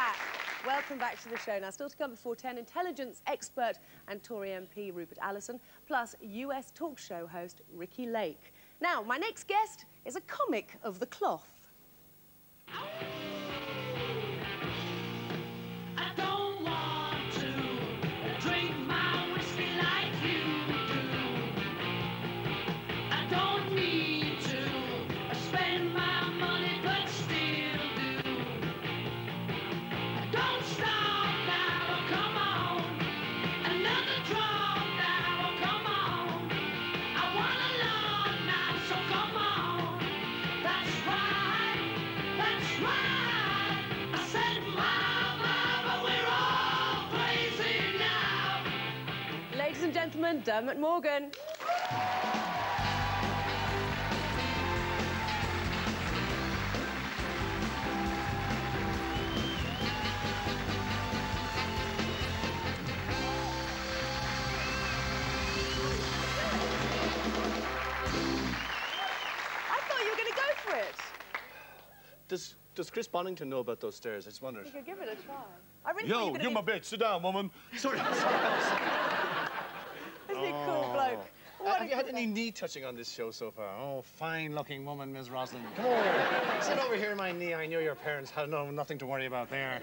back. Welcome back to the show. Now, still to come before 10, intelligence expert and Tory MP Rupert Allison, plus US talk show host Ricky Lake. Now, my next guest is a comic of the cloth. Ladies and gentlemen, Dermot Morgan. Does Chris Bonington know about those stairs? I just wondered. You could give it a try. I really Yo, you my bitch. Sit down, woman. Sorry. Isn't he a cool bloke? Have you had any knee touching on this show so far? Oh, fine-looking woman, Ms. Roslin. Come on. Sit over here, my knee. I knew your parents had nothing to worry about there.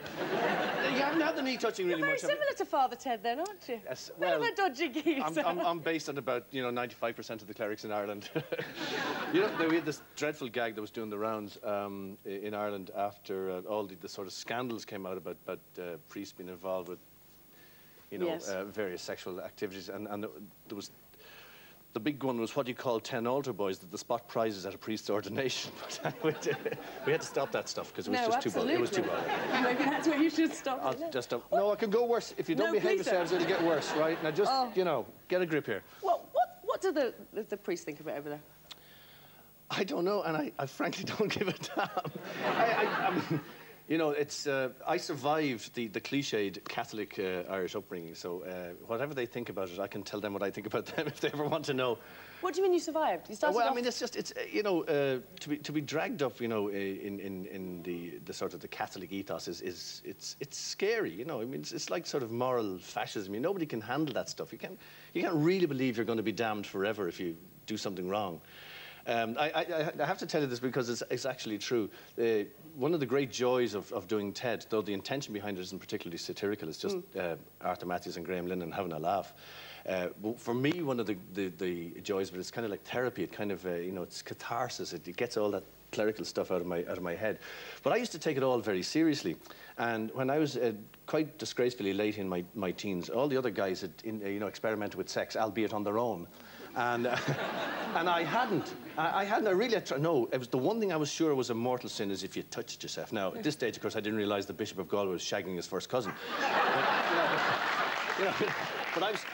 You haven't had the knee touching really much. You're very similar to Father Ted, then, aren't you? Yes. Well, bit of a dodgy geezer. I'm based on about, 95% of the clerics in Ireland. We had this dreadful gag that was doing the rounds in Ireland after all the sort of scandals came out about priests being involved with, various sexual activities, and there was. The big one was what you call 10 altar boys, the spot prizes at a priest's ordination. But we had to stop that stuff because it was just too bad. It was too bad. Maybe that's where you should stop it. Just stop. No, it can go worse. If you don't behave yourselves, it'll get worse, right? Now just, get a grip here. Well, what do the priests think of it over there? I don't know, and I frankly don't give a damn. I mean, I survived the cliched Catholic Irish upbringing, so whatever they think about it, I can tell them what I think about them if they ever want to know. What do you mean you survived? You started well, I mean, to be dragged up, in the sort of the Catholic ethos it's scary, I mean, it's like sort of moral fascism. Nobody can handle that stuff. You can't really believe you're going to be damned forever if you do something wrong. I have to tell you this because it's actually true. One of the great joys of doing TED, though the intention behind it isn't particularly satirical, it's just Arthur Matthews and Graham Linehan having a laugh. For me, one of the joys of it is kind of like therapy. It kind of, it's catharsis. It gets all that clerical stuff out of my head. But I used to take it all very seriously. And when I was quite disgracefully late in my teens, all the other guys had, experimented with sex, albeit on their own. And I hadn't. I really had tried. No, it was the one thing I was sure was a mortal sin is if you touched yourself. Now, at this stage, of course, I didn't realise the Bishop of Galway was shagging his first cousin. But I was,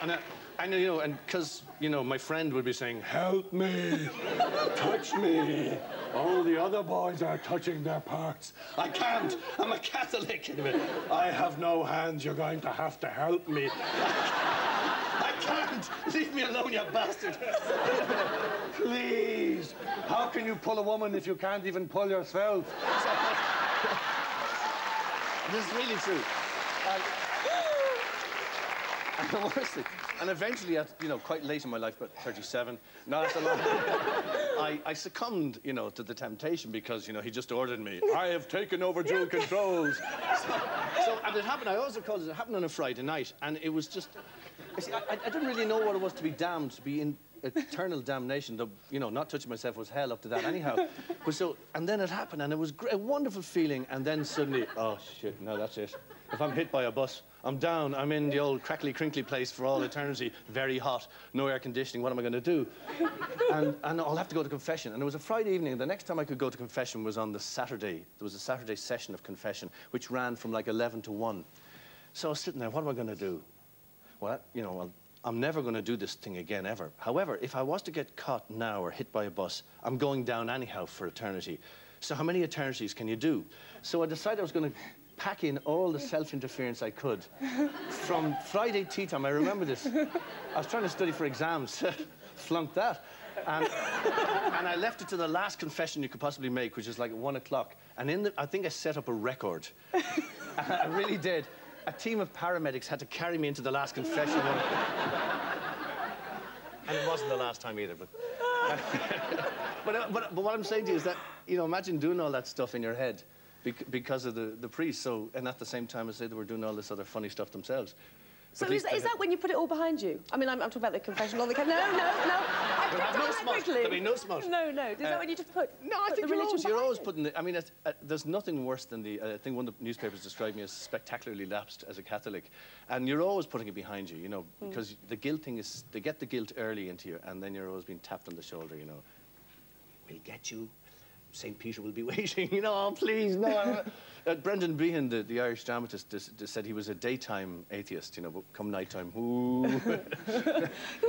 and because, my friend would be saying, help me, touch me. All the other boys are touching their parts. I can't. I'm a Catholic. I have no hands. You're going to have to help me. I can't! Leave me alone, you bastard! Please! How can you pull a woman if you can't even pull yourself? This is really true. And the worst thing, and eventually, at, quite late in my life, about 37, not after long, I succumbed, to the temptation because, he just ordered me. I have taken over dual controls. And it happened, I always recall it happened on a Friday night, and it was just, I didn't really know what it was to be damned, to be in eternal damnation, though, not touching myself was hell up to that anyhow. And then it happened, and it was a wonderful feeling, and then suddenly, oh, shit, no, that's it. If I'm hit by a bus, I'm down. I'm in the old crackly, crinkly place for all eternity, very hot, no air conditioning. What am I going to do? And I'll have to go to confession. And it was a Friday evening, and the next time I could go to confession was on the Saturday. There was a Saturday session of confession, which ran from like 11 to 1. So I was sitting there, what am I going to do? Well, I'm never going to do this thing again, ever. However, if I was to get caught now or hit by a bus, I'm going down anyhow for eternity. So how many eternities can you do? So I decided I was going to pack in all the self-interference I could. From Friday tea time, I remember this. I was trying to study for exams, flunked that. And I left it to the last confession you could possibly make, which is like at 1 o'clock. And I think I set up a record. I really did. A team of paramedics had to carry me into the last confession. And it wasn't the last time either, but... but what I'm saying to you is that, you know, imagine doing all that stuff in your head because of the priest, so, and at the same time as they were doing all this other funny stuff themselves. So is that when you put it all behind you? I mean, I'm talking about the confession, all the... No. There'll be no smosh. No. Is that when you just put... No, I think you're always putting... I mean, there's nothing worse than the... I think one of the newspapers described me as spectacularly lapsed as a Catholic. And you're always putting it behind you, you know, because the guilt thing is... They get the guilt early into you, and then you're always being tapped on the shoulder, you know. We'll get you. St. Peter will be waiting, you know, oh, please, no. Brendan Behan, the Irish dramatist, just said he was a daytime atheist, you know, but come nighttime, ooh.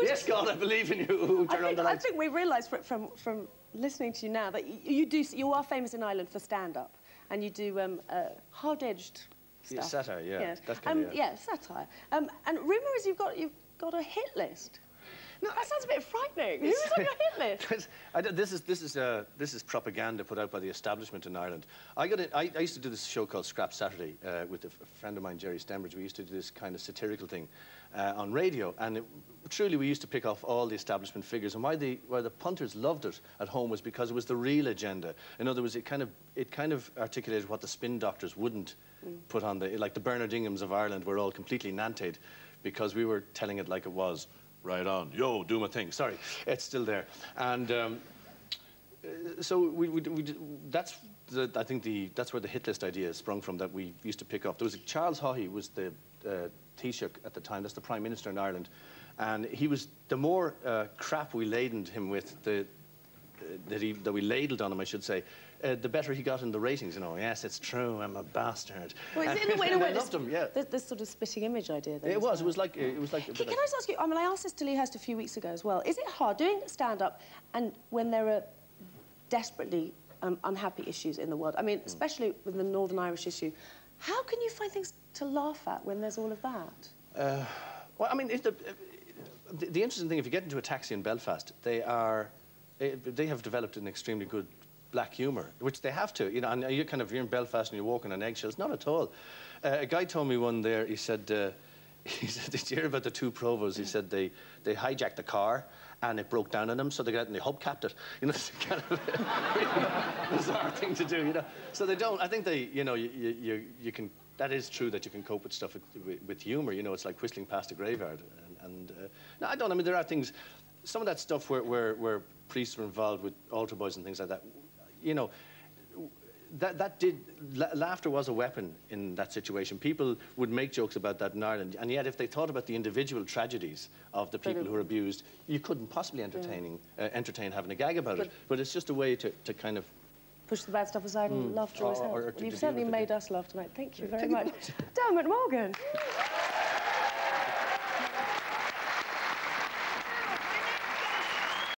Yes, God, I believe in you. Turn on the lights. I think we realised from listening to you now that you are famous in Ireland for stand-up, and you do hard-edged stuff. Yeah, satire, yeah. Yes. That's kind of, yeah, satire. And rumour is you've got a hit list. No, that sounds a bit frightening. Who's on your hit list? This is propaganda put out by the establishment in Ireland. I used to do this show called Scrap Saturday with a friend of mine, Jerry Stembridge. We used to do this kind of satirical thing on radio, and truly we used to pick off all the establishment figures. And why the punters loved it at home was because it was the real agenda. In other words, it kind of articulated what the spin doctors wouldn't put on like the Bernard Inghams of Ireland were all completely nanted because we were telling it like it was. Right on. Yo, do my thing. Sorry, it's still there. And so I think that's where the hit list idea sprung from that we used to pick up. There was Charles Haughey was the Taoiseach at the time. That's the Prime Minister in Ireland. And he was, the more crap we ladened him with, that we ladled on him, I should say, the better he got in the ratings, you know. Yes, it's true, I'm a bastard. Well, in a way, loved him, yeah. This sort of spitting image idea. Then, it was like. Can I just ask you? I mean, I asked this to Lee Hurst a few weeks ago as well. Is it hard doing stand-up, and when there are desperately unhappy issues in the world? I mean, especially with the Northern Irish issue, how can you find things to laugh at when there's all of that? Well, I mean, the interesting thing, if you get into a taxi in Belfast, they have developed an extremely good black humour, which they have to, you know, and you're in Belfast and you're walking on eggshells. Not at all. A guy told me one there, he said, did you hear about the two provos? He said they hijacked the car and it broke down on them, so they got it and they hubcapped it. You know, it's kind of a really bizarre thing to do, you know. So they don't, I think they, you know, you can, that is true that you can cope with stuff with humour, you know, it's like whistling past a graveyard. No, I mean, there are things, some of that stuff where priests were involved with altar boys and things like that, you know, laughter was a weapon in that situation. People would make jokes about that in Ireland, and yet if they thought about the individual tragedies of the people who were abused, you couldn't possibly entertain having a gag about it. But it's just a way to kind of push the bad stuff aside and laugh to yourself. You've certainly made us laugh tonight. Thank you very much. Dermot Morgan.